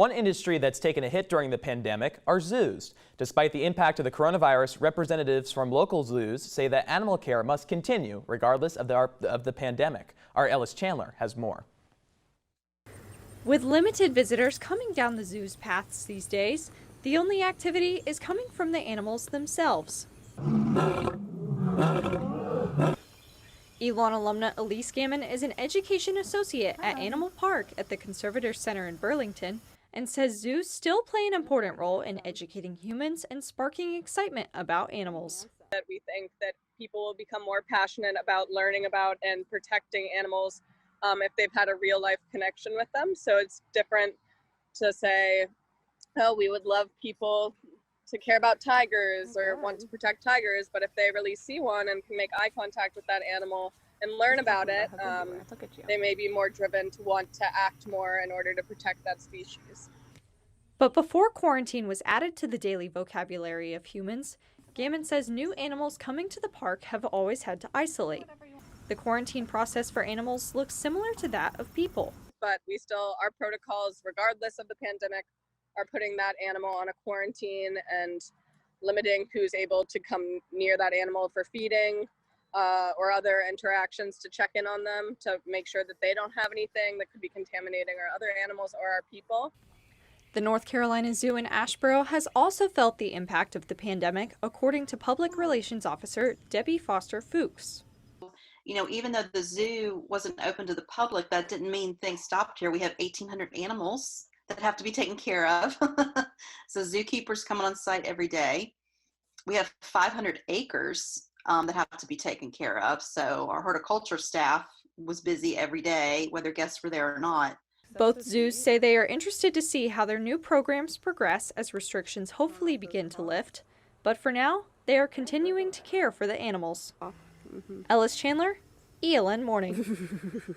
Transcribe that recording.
One industry that's taken a hit during the pandemic are zoos. Despite the impact of the coronavirus, representatives from local zoos say that animal care must continue regardless of the pandemic. Our Ellis Chandler has more. With limited visitors coming down the zoo's paths these days, the only activity is coming from the animals themselves. Elon alumna Elise Gammon is an education associate at Animal Park at the Conservator Center in Burlington and says zoos still play an important role in educating humans and sparking excitement about animals. That we think that people will become more passionate about learning about and protecting animals if they've had a real life connection with them. So it's different to say, oh, we would love people to care about tigers or want to protect tigers, but if they really see one and can make eye contact with that animal and learn about it, they may be more driven to want to act more in order to protect that species. But before quarantine was added to the daily vocabulary of humans, Gammon says new animals coming to the park have always had to isolate. The quarantine process for animals looks similar to that of people. But our protocols, regardless of the pandemic, are putting that animal on a quarantine and limiting who's able to come near that animal for feeding or other interactions to check in on them to make sure that they don't have anything that could be contaminating our other animals or our people. The North Carolina Zoo in Asheboro has also felt the impact of the pandemic, according to Public Relations Officer Debbie Foster Fuchs. You know, even though the zoo wasn't open to the public, that didn't mean things stopped here. We have 1,800 animals that have to be taken care of. So zookeepers coming on site every day. We have 500 acres that have to be taken care of. So our horticulture staff was busy every day, whether guests were there or not. Both zoos say they are interested to see how their new programs progress as restrictions hopefully begin to lift. But for now, they are continuing to care for the animals. Ellis Chandler, ELN Morning.